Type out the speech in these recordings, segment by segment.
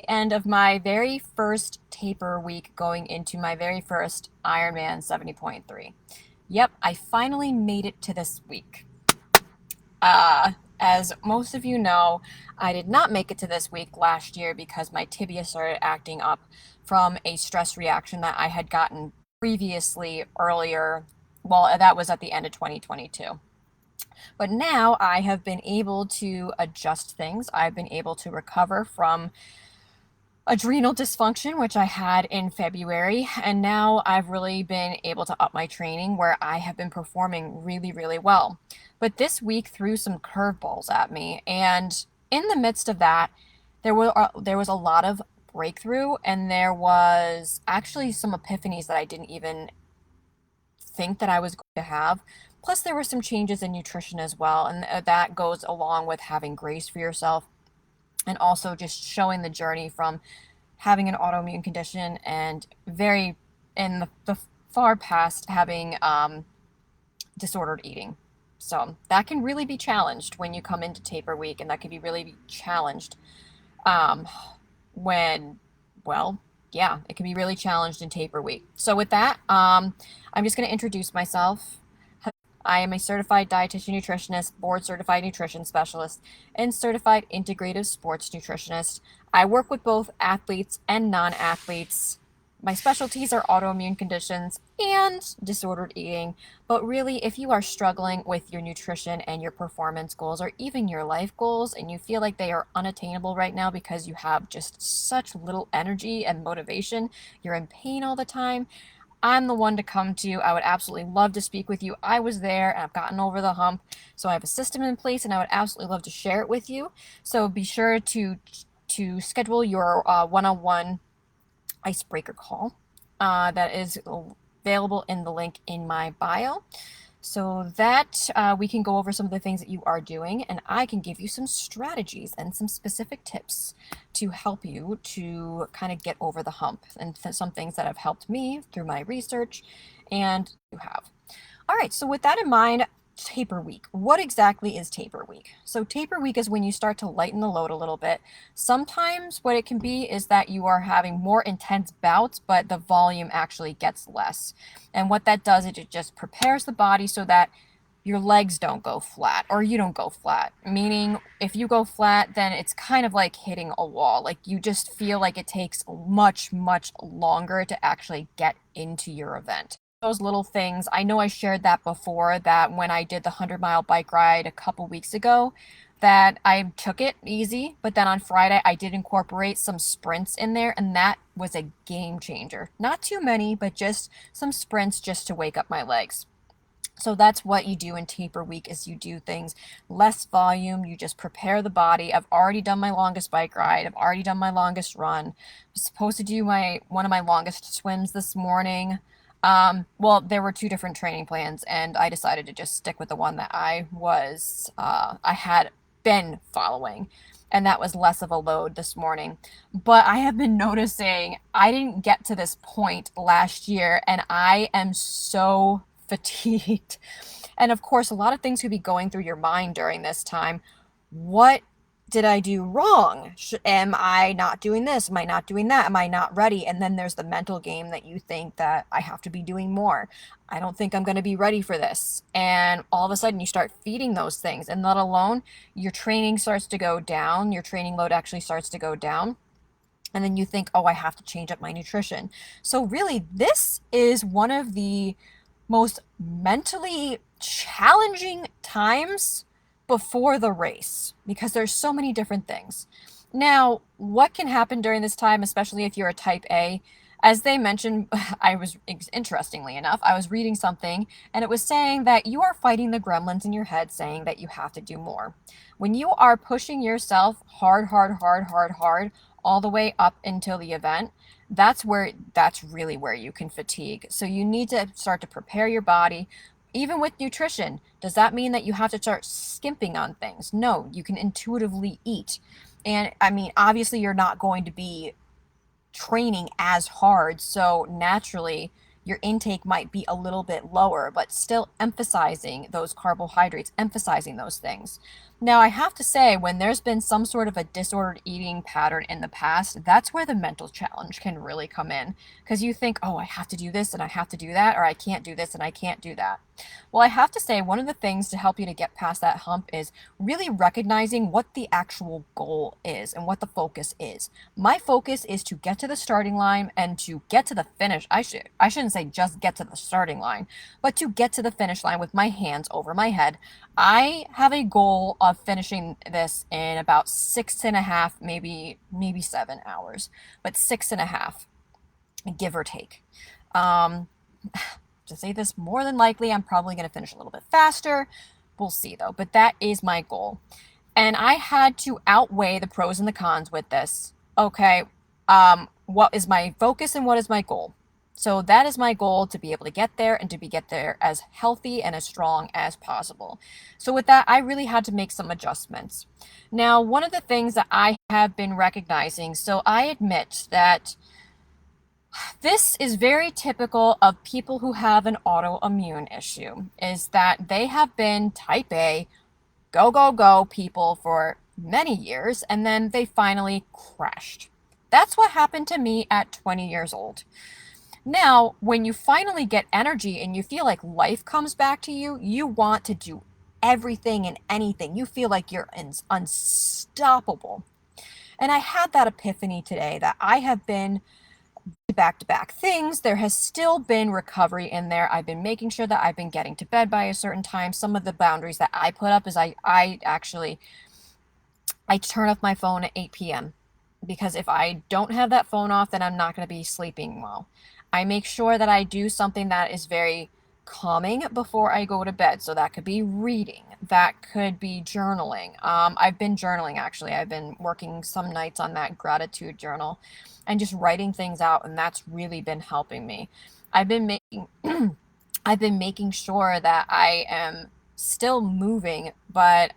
End of my very first taper week going into my very first Ironman 70.3. Yep, I finally made it to this week. As most of you know, I did not make it to this week last year because my tibia started acting up from a stress reaction that I had gotten previously earlier. Well, that was at the end of 2022. But now I have been able to adjust things. I've been able to recover from adrenal dysfunction, which I had in February. And now I've really been able to up my training where I have been performing really, really well. But this week threw some curveballs at me. And in the midst of that, there was a lot of breakthrough, and there was actually some epiphanies that I didn't even think that I was going to have. Plus, there were some changes in nutrition as well. And that goes along with having grace for yourself and also just showing the journey from having an autoimmune condition and very in the far past having disordered eating. So that can really be challenged when you come into taper week, and that can be really challenged um, when, well, yeah, it can be really challenged in taper week. So with that, I'm just going to introduce myself. I am a certified dietitian nutritionist, board certified nutrition specialist, and certified integrative sports nutritionist. I work with both athletes and non-athletes. My specialties are autoimmune conditions and disordered eating. But really, if you are struggling with your nutrition and your performance goals, or even your life goals, and you feel like they are unattainable right now because you have just such little energy and motivation, you're in pain all the time, I'm the one to come to. I would absolutely love to speak with you. I was there and I've gotten over the hump. So I have a system in place and I would absolutely love to share it with you. So be sure to schedule your one-on-one icebreaker call. That is available in the link in my bio, so that we can go over some of the things that you are doing, and I can give you some strategies and some specific tips to help you to kind of get over the hump, and some things that have helped me through my research and you have. All right, so with that in mind, taper week. What exactly is taper week? So taper week is when you start to lighten the load a little bit. Sometimes what it can be is that you are having more intense bouts, but the volume actually gets less. And what that does is it just prepares the body so that your legs don't go flat, or you don't go flat. Meaning, if you go flat, then it's kind of like hitting a wall. Like you just feel like it takes much, much longer to actually get into your event. Those little things, I know I shared that before, that when I did the 100-mile bike ride a couple weeks ago, that I took it easy, but then on Friday I did incorporate some sprints in there, and that was a game changer. Not too many, but just some sprints just to wake up my legs. So that's what you do in taper week, is you do things less volume, you just prepare the body. I've already done my longest bike ride, I've already done my longest run. I'm supposed to do my one of my longest swims this morning. Well, there were two different training plans, and I decided to just stick with the one that I had been following, and that was less of a load this morning. But I have been noticing I didn't get to this point last year, and I am so fatigued. And of course, a lot of things could be going through your mind during this time. What did I do wrong? Am I not doing this? Am I not doing that? Am I not ready? And then there's the mental game that you think that I have to be doing more. I don't think I'm going to be ready for this. And all of a sudden you start feeding those things. And let alone your training starts to go down. Your training load actually starts to go down. And then you think, oh, I have to change up my nutrition. So really, this is one of the most mentally challenging times before the race, because there's so many different things. Now, what can happen during this time, especially if you're a type A? As they mentioned, interestingly enough, I was reading something and it was saying that you are fighting the gremlins in your head saying that you have to do more. When you are pushing yourself hard, hard, hard, hard, hard, all the way up until the event, that's really where you can fatigue. So you need to start to prepare your body. Even with nutrition, does that mean that you have to start skimping on things? No, you can intuitively eat. And I mean, obviously, you're not going to be training as hard. So naturally, your intake might be a little bit lower, but still emphasizing those carbohydrates, emphasizing those things. Now, I have to say, when there's been some sort of a disordered eating pattern in the past, that's where the mental challenge can really come in. Because you think, oh, I have to do this and I have to do that, or I can't do this and I can't do that. Well, I have to say, one of the things to help you to get past that hump is really recognizing what the actual goal is and what the focus is. My focus is to get to the starting line and to get to the finish. I shouldn't say just get to the starting line, but to get to the finish line with my hands over my head. I have a goal of finishing this in about 6.5, maybe 7 hours, but 6.5, give or take. To say this, more than likely, I'm probably going to finish a little bit faster. We'll see though, but that is my goal. And I had to outweigh the pros and the cons with this. Okay, what is my focus and what is my goal? So that is my goal, to be able to get there and to get there as healthy and as strong as possible. So with that, I really had to make some adjustments. Now, one of the things that I have been recognizing, so I admit that this is very typical of people who have an autoimmune issue, is that they have been type A, go, go, go people for many years, and then they finally crashed. That's what happened to me at 20 years old. Now, when you finally get energy and you feel like life comes back to you, you want to do everything and anything. You feel like you're unstoppable. And I had that epiphany today that I have been back to back things. There has still been recovery in there. I've been making sure that I've been getting to bed by a certain time. Some of the boundaries that I put up is I turn off my phone at 8 p.m. because if I don't have that phone off, then I'm not going to be sleeping well. I make sure that I do something that is very calming before I go to bed. So that could be reading, that could be journaling. I've been journaling actually. I've been working some nights on that gratitude journal and just writing things out, and that's really been helping me. I've been making I've been making sure that I am still moving, but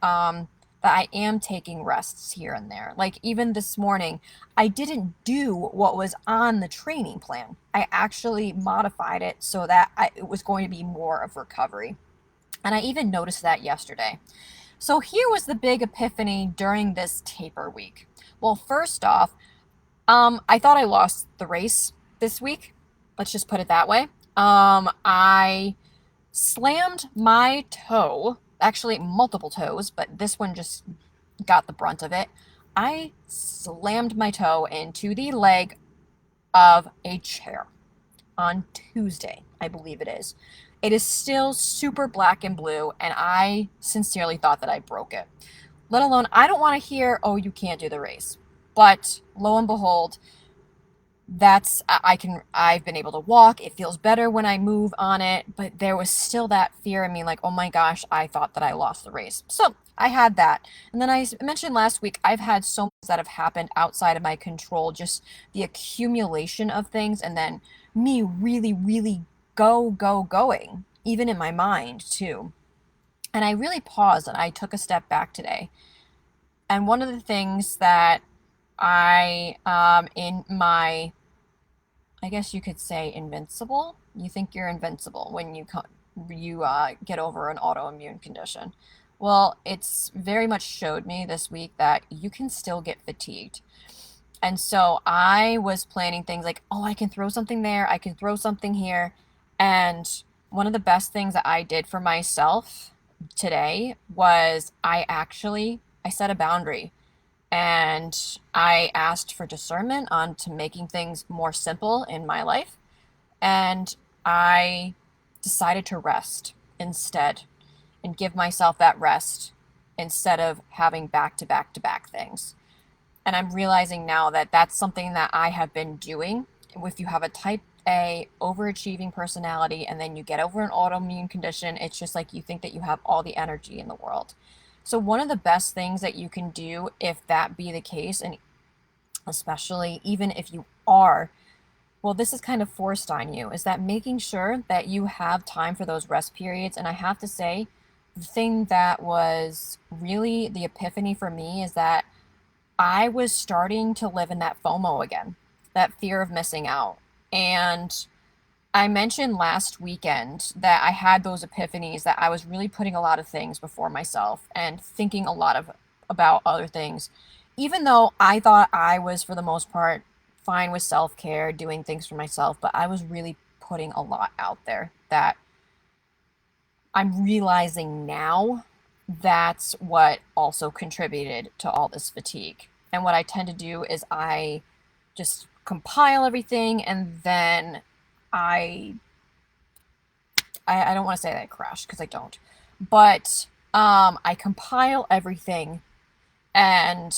that I am taking rests here and there. Like even this morning, I didn't do what was on the training plan. I actually modified it so that it was going to be more of recovery. And I even noticed that yesterday. So here was the big epiphany during this taper week. Well, first off, I thought I lost the race this week. Let's just put it that way. I slammed my toe, actually multiple toes, but this one just got the brunt of it. I slammed my toe into the leg of a chair on Tuesday, I believe it is. It is still super black and blue, and I sincerely thought that I broke it. Let alone, I don't want to hear, oh, you can't do the race. But lo and behold, I've been able to walk. It feels better when I move on it, but there was still that fear in me, like, oh my gosh, I thought that I lost the race. So I had that. And then I mentioned last week, I've had so much that have happened outside of my control, just the accumulation of things, and then me really, really going, even in my mind too. And I really paused and I took a step back today. And one of the things that in my, I guess you could say, invincible. You think you're invincible when you get over an autoimmune condition. Well, it's very much showed me this week that you can still get fatigued. And so I was planning things like, oh, I can throw something there, I can throw something here. And one of the best things that I did for myself today was I set a boundary. And I asked for discernment on to making things more simple in my life. And I decided to rest instead and give myself that rest instead of having back to back to back things. And I'm realizing now that that's something that I have been doing. If you have a type A overachieving personality and then you get over an autoimmune condition, it's just like you think that you have all the energy in the world. So one of the best things that you can do, if that be the case, and especially even if you are, well, this is kind of forced on you, is that making sure that you have time for those rest periods. And I have to say, the thing that was really the epiphany for me is that I was starting to live in that FOMO again, that fear of missing out. And I mentioned last weekend that I had those epiphanies that I was really putting a lot of things before myself and thinking a lot of about other things. Even though I thought I was for the most part fine with self-care, doing things for myself, but I was really putting a lot out there that I'm realizing now that's what also contributed to all this fatigue. And what I tend to do is I just compile everything and then I I don't want to say that I crashed because I don't, but I compile everything and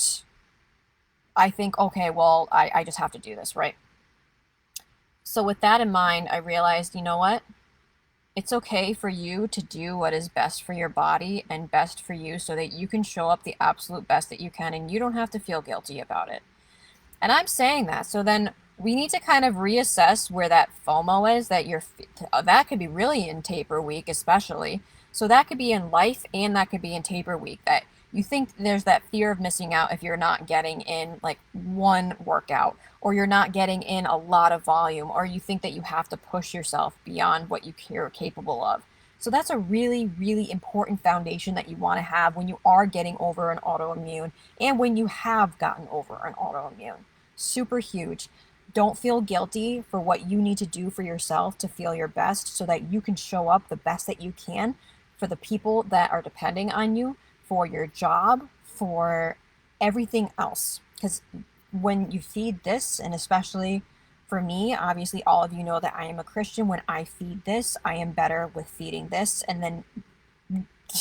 I think, okay, well, I just have to do this, right? So with that in mind, I realized, you know what? It's okay for you to do what is best for your body and best for you so that you can show up the absolute best that you can and you don't have to feel guilty about it. And I'm saying that. So then we need to kind of reassess where that FOMO is that that could be really in taper week, especially. So that could be in life and that could be in taper week that you think there's that fear of missing out if you're not getting in like one workout or you're not getting in a lot of volume or you think that you have to push yourself beyond what you're capable of. So that's a really, really important foundation that you want to have when you are getting over an autoimmune and when you have gotten over an autoimmune. Super huge. Don't feel guilty for what you need to do for yourself to feel your best so that you can show up the best that you can for the people that are depending on you, for your job, for everything else. Because when you feed this, and especially for me, obviously, all of you know that I am a Christian. When I feed this, I am better with feeding this and then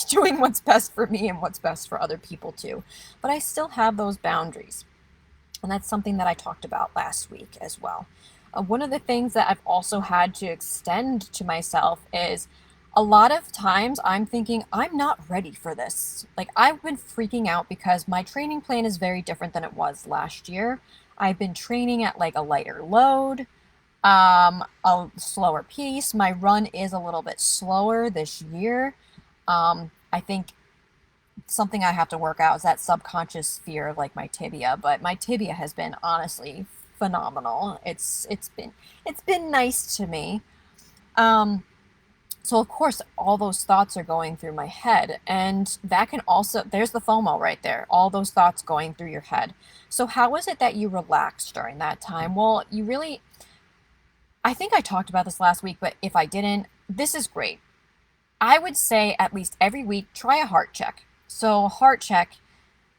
doing what's best for me and what's best for other people too. But I still have those boundaries. And that's something that I talked about last week as well. One of the things that I've also had to extend to myself is a lot of times I'm thinking, I'm not ready for this. Like, I've been freaking out because my training plan is very different than it was last year. I've been training at like a lighter load, a slower pace. My run is a little bit slower this year. I think something I have to work out is that subconscious fear of like my tibia, but my tibia has been honestly phenomenal. It's been nice to me. Um, so of course all those thoughts are going through my head and that can also there's the FOMO right there. All those thoughts going through your head. So how is it that you relax during that time? Well, you really I think I talked about this last week, but if I didn't, this is great. I would say at least every week, try a heart check. So, a heart check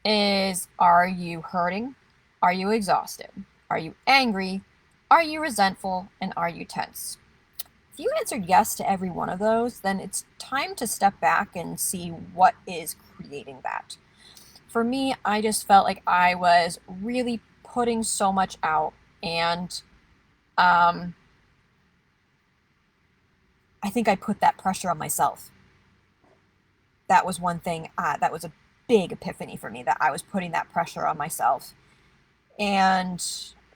is, are you hurting? Are you exhausted? Are you angry? Are you resentful? And are you tense? If you answered yes to every one of those, then it's time to step back and see what is creating that. For me, I just felt like I was really putting so much out, and um, I think I put that pressure on myself. That was one thing that was a big epiphany for me, that I was putting that pressure on myself. And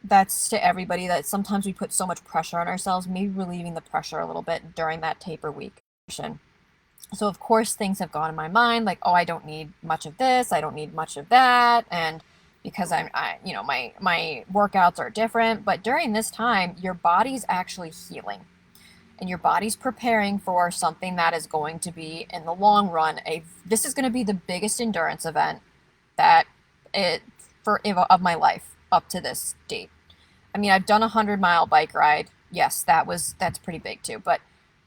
that's to everybody, that sometimes we put so much pressure on ourselves, maybe relieving the pressure a little bit during that taper week. So of course things have gone in my mind like, oh, I don't need much of this, I don't need much of that, and because my workouts are different. But during this time, your body's actually healing and your body's preparing for something that is going to be in the long run this is going to be the biggest endurance event that it for of my life up to this date. I mean, I've done a 100-mile bike ride. Yes, that's pretty big too, but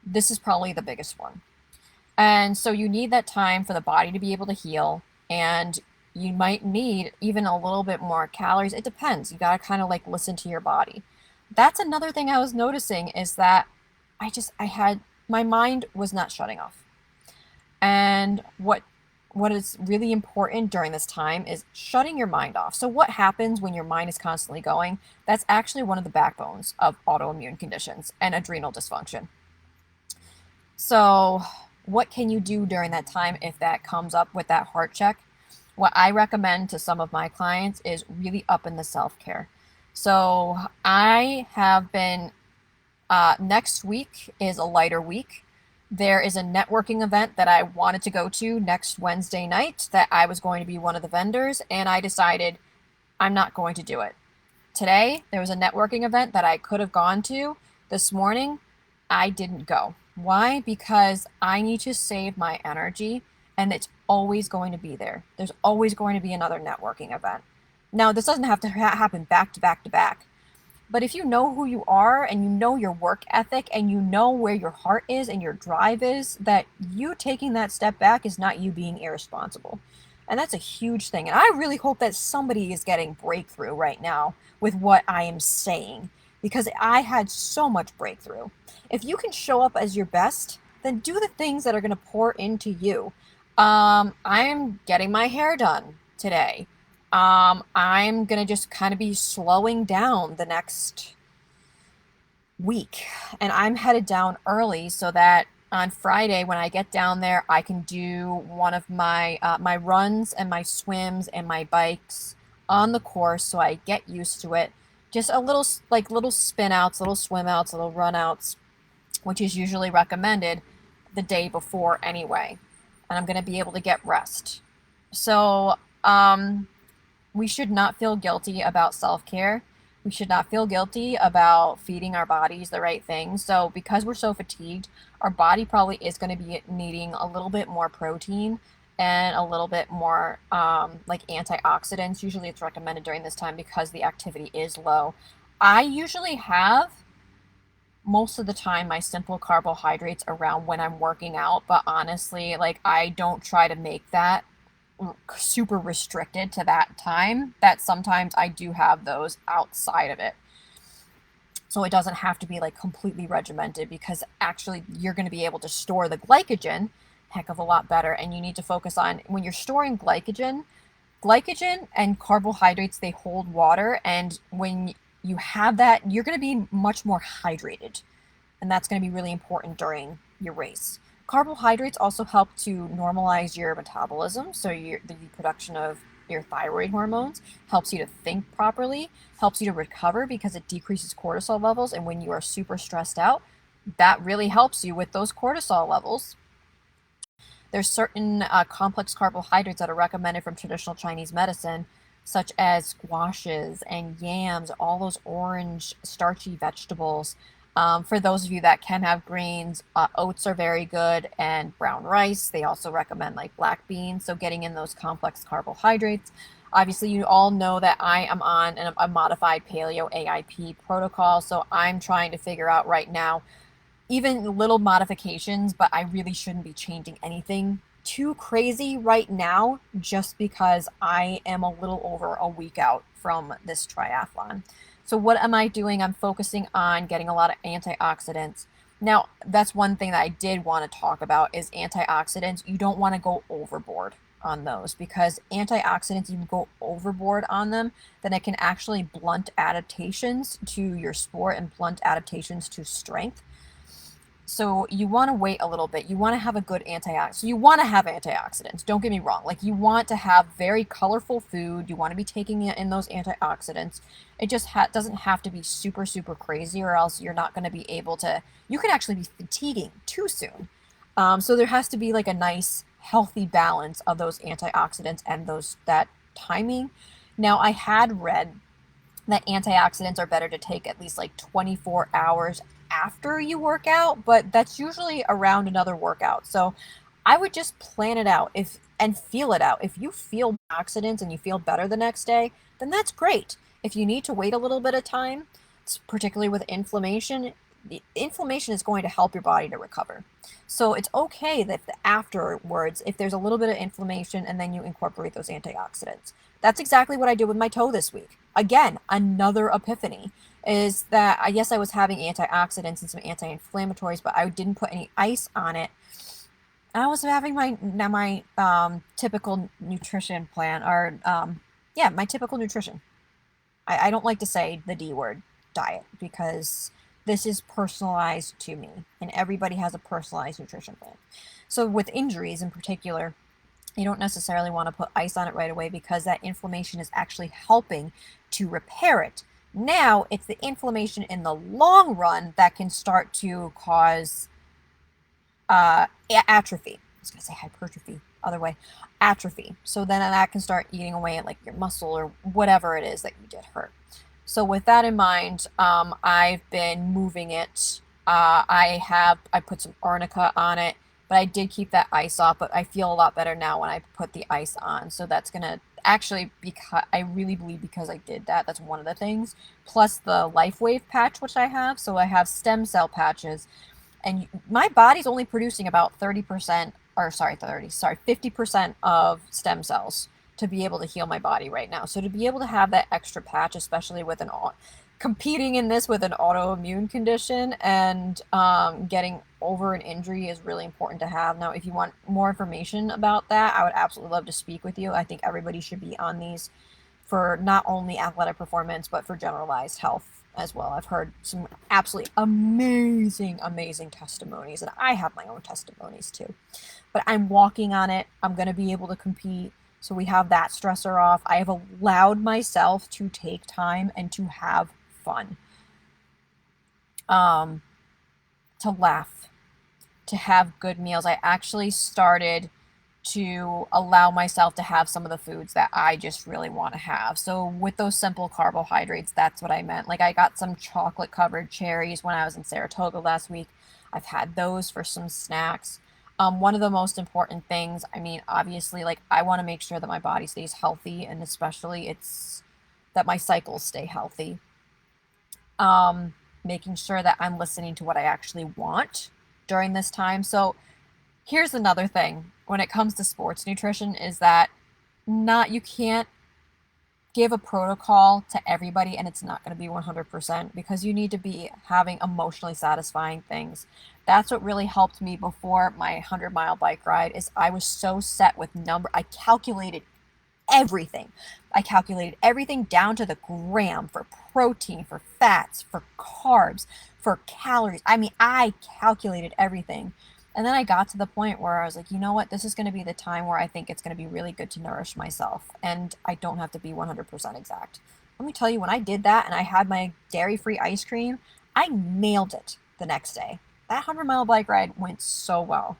this is probably the biggest one. And so you need that time for the body to be able to heal, and you might need even a little bit more calories. It depends. You got to kind of like listen to your body. That's another thing I was noticing, is that I had my mind was not shutting off. And what is really important during this time is shutting your mind off. So what happens when your mind is constantly going? That's actually one of the backbones of autoimmune conditions and adrenal dysfunction. So what can you do during that time if that comes up with that heart check? What I recommend to some of my clients is really up in the self-care. So I have been next week is a lighter week. There is a networking event that I wanted to go to next Wednesday night that I was going to be one of the vendors, and I decided I'm not going to do it. Today, there was a networking event that I could have gone to this morning. I didn't go. Why? Because I need to save my energy, and it's always going to be there. There's always going to be another networking event. Now, this doesn't have to happen back to back to back. But if you know who you are and you know your work ethic and you know where your heart is and your drive is, that you taking that step back is not you being irresponsible. And that's a huge thing. And I really hope that somebody is getting breakthrough right now with what I am saying, because I had so much breakthrough. If you can show up as your best, then do the things that are going to pour into you. I'm getting my hair done today. I'm gonna just kind of be slowing down the next week, and I'm headed down early so that on Friday when I get down there, I can do one of my my runs and my swims and my bikes on the course, so I get used to it. Just a little like little spin outs, little swim outs, little run outs, which is usually recommended the day before anyway, and I'm gonna be able to get rest. So, we should not feel guilty about self-care. We should not feel guilty about feeding our bodies the right things. So because we're so fatigued, our body probably is going to be needing a little bit more protein and a little bit more like antioxidants. Usually it's recommended during this time because the activity is low. I usually have most of the time my simple carbohydrates around when I'm working out, but honestly, like I don't try to make that super restricted to that time. That sometimes I do have those outside of it. So it doesn't have to be like completely regimented, because actually you're going to be able to store the glycogen heck of a lot better. And you need to focus on when you're storing glycogen and carbohydrates, they hold water. And when you have that, you're going to be much more hydrated. And that's going to be really important during your race. Carbohydrates also help to normalize your metabolism, so the production of your thyroid hormones, helps you to think properly, helps you to recover because it decreases cortisol levels. And when you are super stressed out, that really helps you with those cortisol levels. There's certain complex carbohydrates that are recommended from traditional Chinese medicine, such as squashes and yams, all those orange starchy vegetables. For those of you that can have grains, oats are very good, and brown rice. They also recommend like black beans. So getting in those complex carbohydrates. Obviously, you all know that I am on a modified paleo AIP protocol. So I'm trying to figure out right now, even little modifications, but I really shouldn't be changing anything too crazy right now, just because I am a little over a week out from this triathlon. So what am I doing? I'm focusing on getting a lot of antioxidants. Now, that's one thing that I did want to talk about is antioxidants. You don't want to go overboard on those, because antioxidants, you go overboard on them, then it can actually blunt adaptations to your sport and blunt adaptations to strength. So you want to wait a little bit. You want to have a good antioxidant. So you want to have antioxidants. Don't get me wrong. Like, you want to have very colorful food. You want to be taking in those antioxidants. It just doesn't have to be super, super crazy, or else you're not going to be able to, you can actually be fatiguing too soon. So there has to be like a nice, healthy balance of those antioxidants and that timing. Now, I had read that antioxidants are better to take at least like 24 hours after you work out, but that's usually around another workout. So I would just plan it out and feel it out. If you feel oxidants and you feel better the next day, then that's great. If you need to wait a little bit of time, particularly with inflammation, the inflammation is going to help your body to recover. So it's okay that afterwards, if there's a little bit of inflammation, and then you incorporate those antioxidants. That's exactly what I did with my toe this week. Again, another epiphany is that I was having antioxidants and some anti-inflammatories, but I didn't put any ice on it. I was having my typical nutrition plan, or my typical nutrition. I don't like to say the D word, diet, because this is personalized to me, and everybody has a personalized nutrition plan. So with injuries in particular, you don't necessarily want to put ice on it right away, because that inflammation is actually helping to repair it. Now it's the inflammation in the long run that can start to cause atrophy. I was going to say hypertrophy, other way, atrophy. So then that can start eating away at like your muscle or whatever it is that you did hurt. So with that in mind, I've been moving it I put some arnica on it, but I did keep that ice off, but I feel a lot better now when I put the ice on. So that's gonna actually, because I really believe because I did that, that's one of the things. Plus the Life Wave patch, which I have. So I have stem cell patches, and my body's only producing about 30%, or sorry, 50% of stem cells to be able to heal my body right now. So to be able to have that extra patch, especially with competing in this with an autoimmune condition and getting over an injury is really important to have. Now, if you want more information about that, I would absolutely love to speak with you. I think everybody should be on these for not only athletic performance, but for generalized health as well. I've heard some absolutely amazing, amazing testimonies, and I have my own testimonies too. But I'm walking on it. I'm going to be able to compete. So we have that stressor off. I have allowed myself to take time and to have fun, to laugh, to have good meals. I actually started to allow myself to have some of the foods that I just really want to have. So with those simple carbohydrates, that's what I meant. Like I got some chocolate covered cherries when I was in Saratoga last week. I've had those for some snacks. One of the most important things, I mean, obviously, like I want to make sure that my body stays healthy, and especially it's that my cycles stay healthy. Making sure that I'm listening to what I actually want during this time. So here's another thing when it comes to sports nutrition is that you can't give a protocol to everybody, and it's not going to be 100% because you need to be having emotionally satisfying things. That's what really helped me before my 100-mile bike ride is I was so set with I calculated everything. I calculated everything down to the gram for protein, for fats, for carbs, for calories. I mean, I calculated everything. And then I got to the point where I was like, you know what? This is going to be the time where I think it's going to be really good to nourish myself. And I don't have to be 100% exact. Let me tell you, when I did that and I had my dairy-free ice cream, I nailed it the next day. That 100-mile bike ride went so well.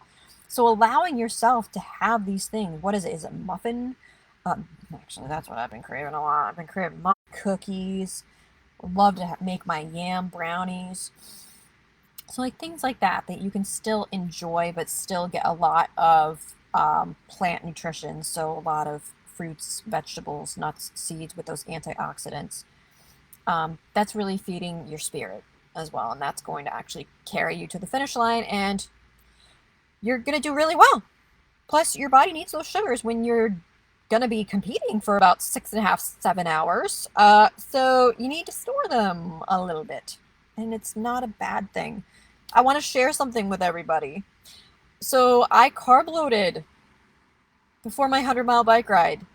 So allowing yourself to have these things, what is it? Is it muffin? Actually, that's what I've been craving a lot. I've been craving cookies. Love to make my yam brownies. So like things like that you can still enjoy, but still get a lot of plant nutrition. So a lot of fruits, vegetables, nuts, seeds with those antioxidants. That's really feeding your spirit as well. And that's going to actually carry you to the finish line, and you're going to do really well. Plus, your body needs those sugars when you're going to be competing for about 6.5, 7 hours. So you need to store them a little bit, and it's not a bad thing. I want to share something with everybody. So I carb loaded before my 100-mile bike ride.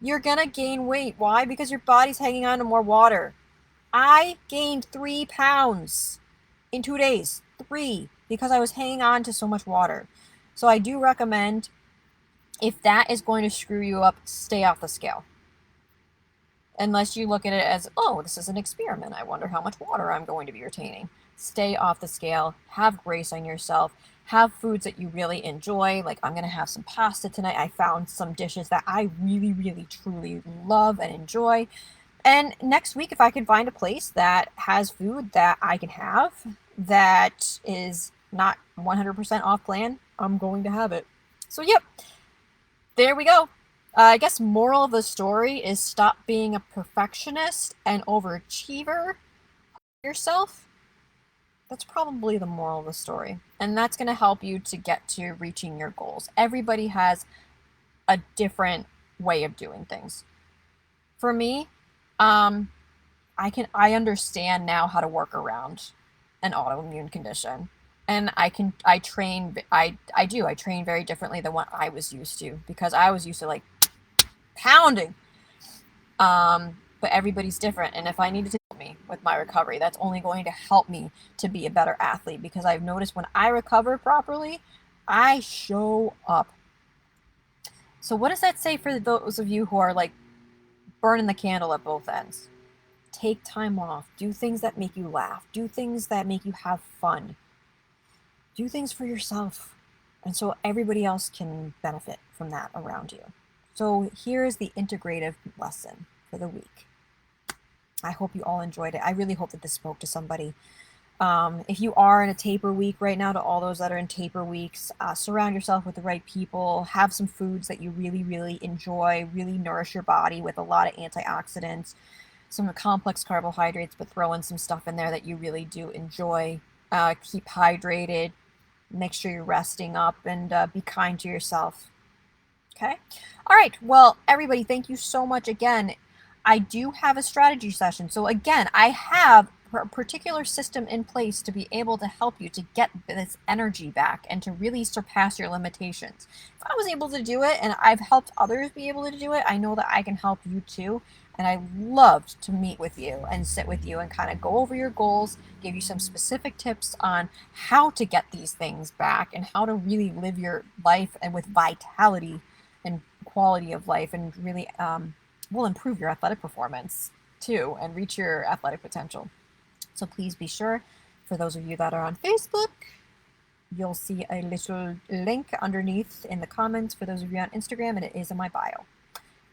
You're going to gain weight. Why? Because your body's hanging on to more water. I gained 3 pounds in 2 days. 3, because I was hanging on to so much water. So I do recommend, if that is going to screw you up, stay off the scale. Unless you look at it as, oh, this is an experiment. I wonder how much water I'm going to be retaining. Stay off the scale. Have grace on yourself. Have foods that you really enjoy. Like I'm going to have some pasta tonight. I found some dishes that I really, really, truly love and enjoy. And next week, if I can find a place that has food that I can have that is not 100% off plan, I'm going to have it. So, yep. There we go. I guess moral of the story is stop being a perfectionist and overachiever yourself. That's probably the moral of the story. And that's going to help you to get to reaching your goals. Everybody has a different way of doing things. For me, I understand now how to work around an autoimmune condition. And I train very differently than what I was used to, because I was used to like pounding. But everybody's different. And if I needed to help me with my recovery, that's only going to help me to be a better athlete, because I've noticed when I recover properly, I show up. So what does that say for those of you who are like burning the candle at both ends? Take time off. Do things that make you laugh. Do things that make you have fun. Do things for yourself. And so everybody else can benefit from that around you. So here's the integrative lesson for the week. I hope you all enjoyed it. I really hope that this spoke to somebody. If you are in a taper week right now, to all those that are in taper weeks, surround yourself with the right people. Have some foods that you really, really enjoy, really nourish your body with a lot of antioxidants, some complex carbohydrates, but throw in some stuff in there that you really do enjoy. Keep hydrated, make sure you're resting up, and be kind to yourself. Okay. All right. Well, everybody, thank you so much again. I do have a strategy session. So, again, I have a particular system in place to be able to help you to get this energy back and to really surpass your limitations. If I was able to do it and I've helped others be able to do it, I know that I can help you too. And I loved to meet with you and sit with you and kind of go over your goals, give you some specific tips on how to get these things back and how to really live your life and with vitality and quality of life, and really will improve your athletic performance too and reach your athletic potential. So please be sure, for those of you that are on Facebook, you'll see a little link underneath in the comments. For those of you on Instagram, and it is in my bio.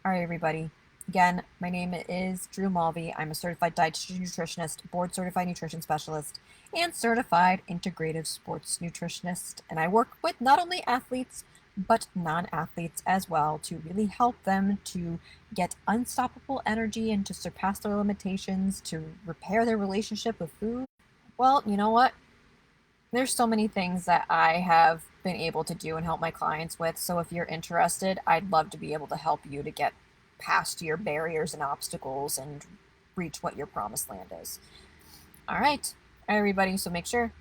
All right, everybody. Again, my name is Drew Mulvey. I'm a certified dietitian nutritionist, board certified nutrition specialist, and certified integrative sports nutritionist. And I work with not only athletes, but non-athletes as well, to really help them to get unstoppable energy and to surpass their limitations, to repair their relationship with food. Well, you know what? There's so many things that I have been able to do and help my clients with. So if you're interested, I'd love to be able to help you to get past your barriers and obstacles and reach what your promised land is. All right, everybody. So make sure,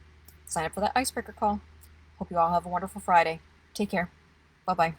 sign up for that icebreaker call. Hope you all have a wonderful Friday. Take care. Bye-bye.